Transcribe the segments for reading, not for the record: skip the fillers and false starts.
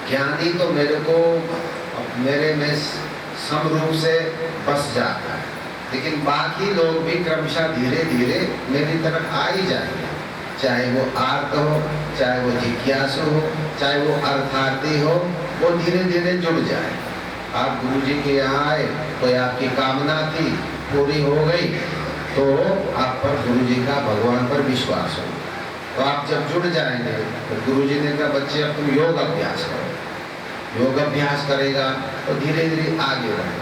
ज्ञानी तो मेरे में समरूप से बस जाता है, लेकिन बाकी लोग भी क्रमशः धीरे धीरे मेरी तरफ आ ही जाएंगे। चाहे वो आर्त हो, चाहे वो जिज्ञासु हो, चाहे वो अर्थार्थी हो, वो धीरे धीरे जुड़ जाए। आप गुरु जी के यहाँ आए, कोई आपकी कामना थी, पूरी हो गई, तो आप पर गुरु जी का भगवान पर विश्वास हो। तो आप जब जुड़ जाएंगे तो गुरु जी ने कहा बच्चे अब तुम योग अभ्यास करो। योग अभ्यास करेगा तो धीरे धीरे आगे बढ़े।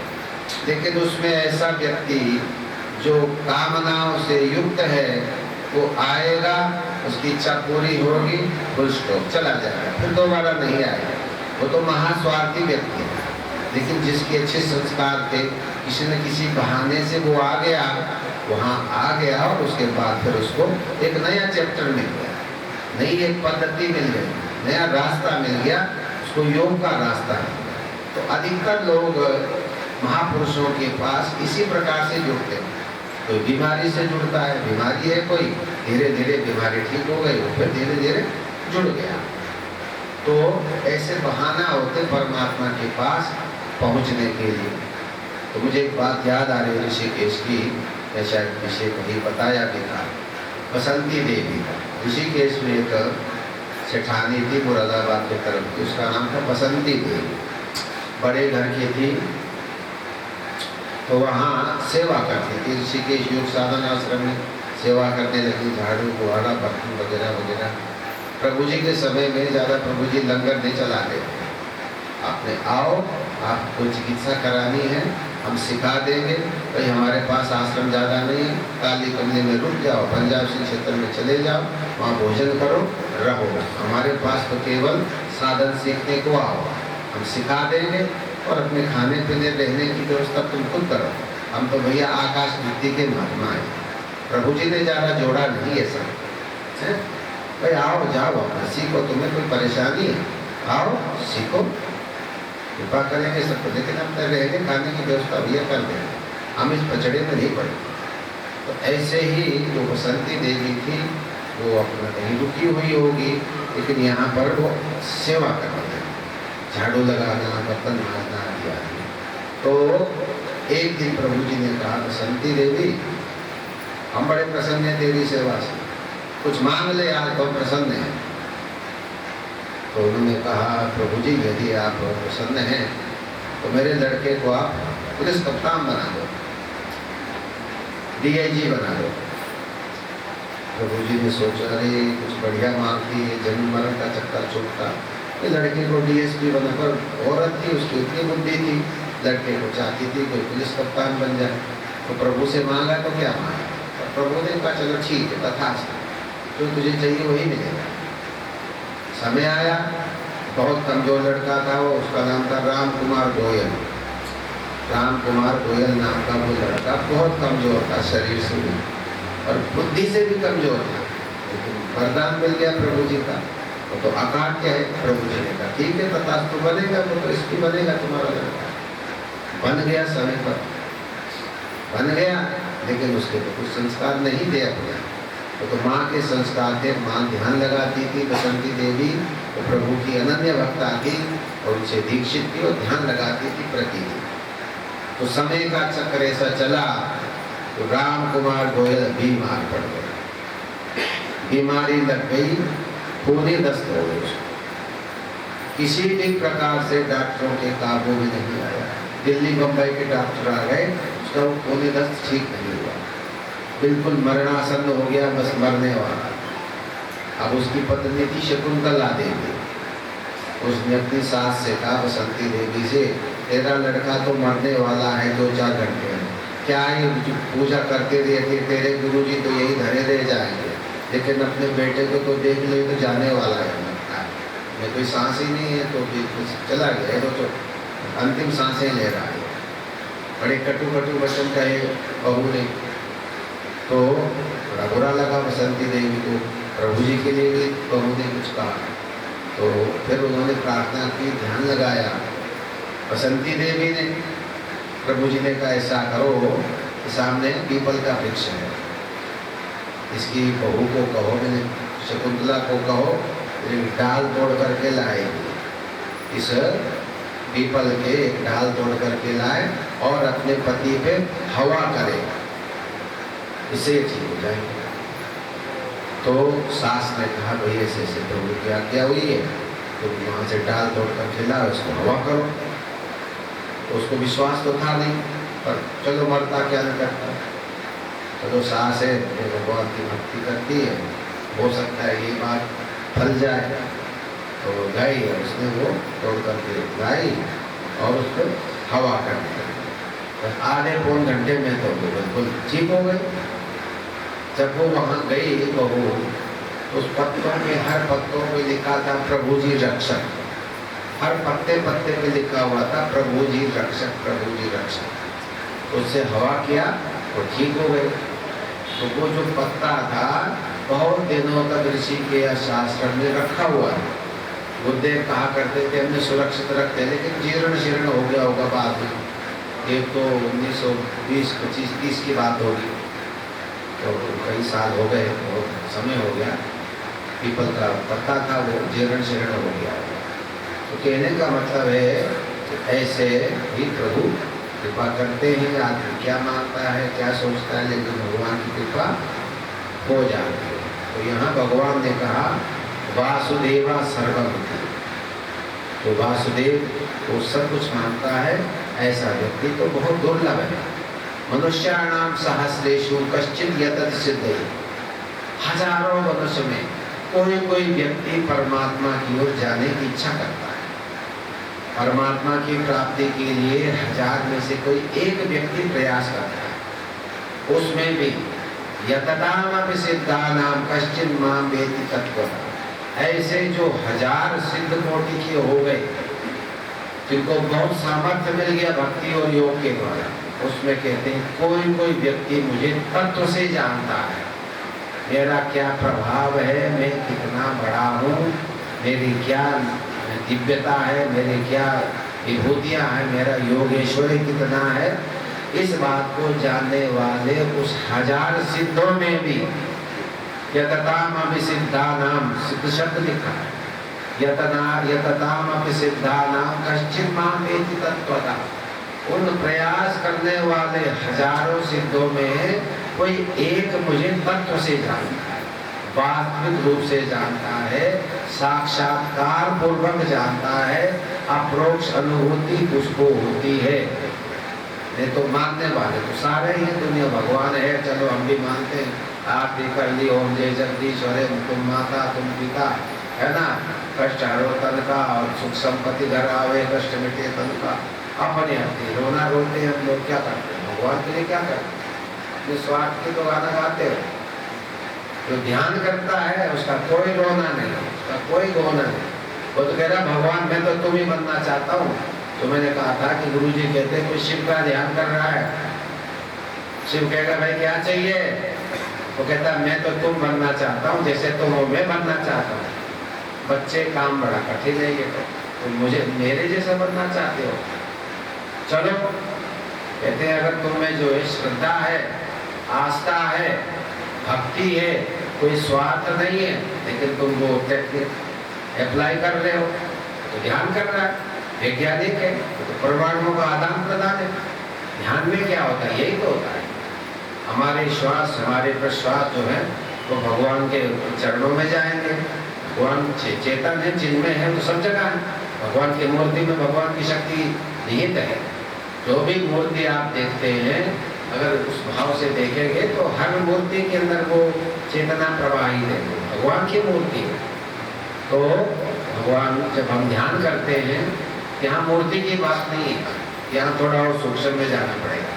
लेकिन उसमें ऐसा व्यक्ति जो कामनाओं से युक्त है, वो आएगा, उसकी इच्छा पूरी होगी, फुल स्टॉप, चला जाएगा, फिर दोबारा नहीं आएगा। वो तो महास्वार्थी व्यक्ति है। लेकिन जिसके अच्छे संस्कार थे, किसी न किसी बहाने से वो आ गया, वहाँ आ गया, और उसके बाद फिर उसको एक नया चैप्टर मिल गया, नई एक पद्धति मिल गई, नया रास्ता मिल गया, उसको योग का रास्ता है। तो अधिकतर लोग महापुरुषों के पास इसी प्रकार से जुड़ते हैं। कोई बीमारी से जुड़ता है, बीमारी है कोई, धीरे धीरे बीमारी ठीक हो गई, वो फिर धीरे धीरे जुड़ गया। तो ऐसे बहाना होते परमात्मा के पास पहुंचने के लिए। तो मुझे एक बात याद आ रही है ऋषिकेश की, मैं शायद किसी को ही बताया भी था। बसंती देवी ऋषिकेश में एक सेठानी थी, मुरादाबाद की तरफ की, उसका नाम था बसंती देवी। बड़े घर की थी, तो वहाँ सेवा करती थी। ऋषिकेश योग साधन आश्रम में सेवा करने लगी, झाड़ू बुहारा बर्तन वगैरह वगैरह। प्रभु जी के समय में ज़्यादा प्रभु जी लंगर नहीं चलाते। आपने आओ, आपको चिकित्सा करानी है, हम सिखा देंगे। भाई हमारे पास आश्रम ज़्यादा नहीं है, काली कमरे में रुक जाओ, पंजाब सिंह क्षेत्र में चले जाओ, वहाँ भोजन करो, रहो। हमारे पास तो केवल साधन सीखने को आओ, हम सिखा देंगे, और अपने खाने पीने रहने की व्यवस्था तुम खुद करो। हम तो भैया आकाश वृत्ति के महात्मा है, प्रभु जी ने ज़्यादा जोड़ा नहीं है सब। भाई आओ, जाओ, अपना सीखो, तुम्हें कोई परेशानी है, आओ सीखो, कृपा करेंगे सबको। लेकिन अपने रहने खाने की व्यवस्था भैया कर देंगे, हम इस पचड़े में नहीं पड़े। तो ऐसे ही जो बसंती देवी थी, वो अपना कहीं रुकी हुई होगी, लेकिन यहाँ पर वो सेवा करने लगी, झाड़ू लगाना, बर्तन मारना आदि। तो एक दिन प्रभु जी ने कहा, बसंती देवी हम बड़े प्रसन्न हैं तेरी सेवा से, कुछ मांग ले, आज बहुत प्रसन्न है। तो उन्होंने कहा, प्रभु जी यदि आप प्रसन्न हैं तो मेरे लड़के को आप पुलिस कप्तान बना दो, DIG बना दो। प्रभु जी ने सोचा, अरे कुछ बढ़िया मांगती है, जन्म मरण का चक्कर छूटता। ये लड़के को DSP बनाकर, औरत थी, उसकी इतनी बुद्धि थी, लड़के को चाहती थी कोई पुलिस कप्तान बन जाए। तो प्रभु से मांगा तो क्या मांगा, तो प्रभु ने कहा चलो ठीक है, तथास्तु, जो तुझे चाहिए वही मिलेगा। समय आया, बहुत कमजोर लड़का था वो, उसका नाम था राम कुमार गोयल। राम कुमार गोयल नाम का वो लड़का बहुत कमजोर था शरीर से भी, और बुद्धि से भी कमजोर था। लेकिन वरदान मिल गया प्रभु जी का, वो तो अकाट्य है। प्रभु जी ने कहा ठीक है, तथास्तु बनेगा, वो तो इसकी बनेगा तुम्हारा लड़का। बन गया, समय पर बन गया, लेकिन उसके तो कुछ संस्कार नहीं थे अपने। तो माँ के संस्कार थे, माँ ध्यान लगाती थी। बसंती देवी तो प्रभु की अनन्य भक्ता थी, और उनसे दीक्षित थी, और ध्यान लगाती थी प्रतिदिन। तो समय का चक्र ऐसा चला, तो राम कुमार गोयल बीमार पड़ गए, बीमारी लग गई, खूनी दस्त हो गई। किसी भी प्रकार से डॉक्टरों के काबू में नहीं आया। दिल्ली बम्बई के डॉक्टर आ गए, उसका वो खूनी दस्त ठीक नहीं हुआ, बिल्कुल मरणासन्न हो गया, बस मरने वाला। अब उसकी पत्नी थी शकुंतला देवी, उसने अपनी सास से कहा, बसंती देवी से, तेरा लड़का तो मरने वाला है 2-4 घंटे में, क्या ये पूजा करते रहते, तेरे गुरुजी तो यही धरे रह जाएंगे, लेकिन अपने बेटे को तो देख ले तो जाने वाला है, मैं कोई सांस ही नहीं है, तो चला गया, तो अंतिम सांसें ले रहा है। बड़े कटु कटु वचन कहे बहू ने, तो बड़ा बुरा लगा बसंती देवी को। प्रभु जी के लिए भी बहू ने कुछ कहा, तो फिर उन्होंने प्रार्थना की, ध्यान लगाया। बसंती देवी ने, प्रभु जी ने कहा ऐसा करो, सामने पीपल का वृक्ष है, इसकी बहू को कहो, मैंने शकुंतला को कहो, एक डाल तोड़ करके लाएगी, इस पीपल के एक डाल तोड़ करके लाए और अपने पति पे हवा करे, इससे ठीक हो जाएंगे। तो सास ने कहा भाई ऐसे ऐसे प्रभु की आज्ञा हुई है, तो वहाँ से डाल तोड़ कर खिला उसको हवा करो। तो उसको विश्वास तो था नहीं, पर चलो मरता क्या नहीं करता, चलो सास है भगवान की भक्ति करती है, हो सकता है ये बात फल जाए। तो गई और उसने वो तोड़ करके लाई और उसको हवा कर दिया। तो आधे पौन घंटे में तो बिल्कुल ठीक हो गई। जब वो वहाँ गई बहू, उस पत्तों के हर पत्तों पे लिखा था प्रभु जी रक्षक, हर पत्ते पत्ते पे लिखा हुआ था प्रभु जी रक्षक, प्रभु जी रक्षक। उससे हवा किया वो ठीक हो गई। तो वो जो पत्ता था बहुत दिनों तक ऋषि के शास्त्र में रखा हुआ है। बुद्धदेव कहा करते थे हमने सुरक्षित रखते, लेकिन जीर्ण शीर्ण हो गया होगा बाद में। ये तो 1920, 25, 30 की बात होगी, तो कई साल हो गए, बहुत समय हो गया। पीपल का पत्ता था वो जीर्ण शीर्ण हो गया। तो कहने का मतलब है कि ऐसे ही प्रभु कृपा करते हैं। आदमी क्या मानता है, क्या सोचता है, लेकिन भगवान की कृपा हो जाती है। तो यहाँ भगवान ने कहा वासुदेवा सर्वमिति, तो वासुदेव वो सब कुछ मानता है, ऐसा व्यक्ति तो बहुत दुर्लभ है। मनुष्याणाम सहस्रेषु कश्चित् यतत सिद्धये, हजारों मनुष्य में कोई कोई व्यक्ति परमात्मा की ओर जाने की इच्छा करता है। परमात्मा की प्राप्ति के लिए 1000 में से कोई एक व्यक्ति प्रयास करता है। उसमें भी यततामपि सिद्धानाम कश्चिन् माम वेति तत्त्वतः, ऐसे जो 1000 सिद्ध कोटि के हो गए, जिनको बहुत सामर्थ्य मिल गया भक्ति और योग के द्वारा, उसमें कहते हैं कोई कोई व्यक्ति मुझे तत्व से जानता है, मेरा क्या प्रभाव है, मैं कितना बड़ा हूँ, मेरी क्या दिव्यता है, मेरी क्या विभूतियाँ हैं, मेरा योगेश्वरी कितना है। इस बात को जानने वाले उस 1000 सिद्धों में भी यततामपि सिद्धानाम, सिद्ध शब्द लिखा है, यततामपि सिद्धानाम कश्चित् माम वेति तत्त्वतः। उन प्रयास करने वाले 1000 सिद्धों में कोई एक मुझे तत्व से जानता है, वास्तविक रूप से जानता है, साक्षात्कार पूर्वक जानता है, अप्रोक्ष अनुभूति उसको होती है। नहीं तो मानने वाले तो सारे ही दुनिया भगवान है, चलो हम भी मानते हैं, आप भी कर ली, ओम जय जगदीश, अरे तुम माता तुम पिता, है ना, कष्ट हरो तन का और सुख संपत्ति घर आवे, कष्ट मिटे तन का। अपने अपने रोना रोते हैं हम लोग, क्या करते हैं भगवान के लिए, क्या करते हैं, निस्वार्थ की तो गाना गाते हो। जो ध्यान करता है उसका कोई रोना नहीं, उसका कोई गोना नहीं। वो तो कह रहा भगवान मैं तो तुम ही बनना चाहता हूँ। तो मैंने कहा था कि गुरु जी कहते हैं कोई शिव का ध्यान कर रहा है, शिव कहेगा भाई क्या चाहिए, वो कहता है मैं तो तुम बनना चाहता हूँ, जैसे तुम हो मैं बनना चाहता हूँ। बच्चे काम बड़ा कठिन है ये, तो मुझे मेरे जैसा बनना चाहते हो, चलो। कहते हैं अगर तुम में जो है श्रद्धा है, आस्था है, भक्ति है, कोई स्वार्थ नहीं है, लेकिन तुम वो टेक्निक अप्लाई कर रहे हो, तो ध्यान कर रहा है, वैज्ञानिक है, तो परमाणुओं का आदान प्रदान है। ध्यान में क्या होता है, यही तो होता है। हमारे श्वास, हमारे प्रश्वास जो है वो भगवान के चरणों में जाएंगे। भगवान चेतन है, जिनमें है वो सब जगह है। भगवान की मूर्ति में भगवान की शक्ति निहित है। जो भी मूर्ति आप देखते हैं, अगर उस भाव से देखेंगे तो हर मूर्ति के अंदर वो चेतना प्रवाहित है, भगवान की मूर्ति है। तो भगवान जब हम ध्यान करते हैं, यहाँ मूर्ति की बात नहीं है, यहाँ थोड़ा और सूक्ष्म में जाना पड़ेगा।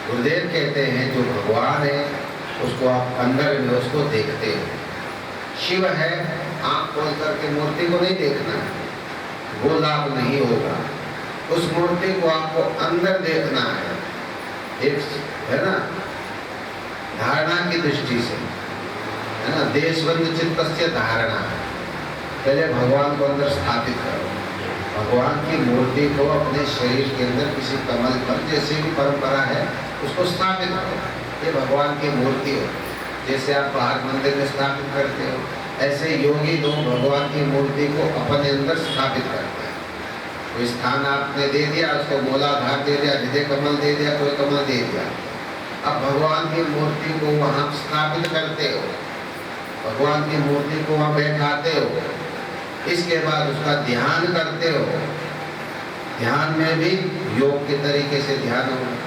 गुरुदेव कहते हैं जो भगवान है उसको आप अंदर में उसको देखते हो। शिव है, आँख खोल करके मूर्ति को नहीं देखना है, वो लाभ नहीं होगा। उस मूर्ति को आपको अंदर देखना है, एक है ना, धारणा की दृष्टि से, है ना, देशबंध चित्तस्य धारणा। पहले भगवान को अंदर स्थापित करो, भगवान की मूर्ति को अपने शरीर के अंदर किसी कमल पर, जैसे भी परंपरा है, उसको स्थापित करो। ये भगवान की मूर्ति हो, जैसे आप बाहर मंदिर में स्थापित करते हो, ऐसे योगी लोग भगवान की मूर्ति को अपने अंदर स्थापित करते हैं। कोई स्थान आपने दे दिया, उसको मूलाधार दे दिया, हृदय कमल दे दिया, कोई कमल दे दिया, अब भगवान की मूर्ति को वहाँ स्थापित करते हो, भगवान की मूर्ति को वहाँ बैठाते हो, इसके बाद उसका ध्यान करते हो। ध्यान में भी योग के तरीके से ध्यान होगा।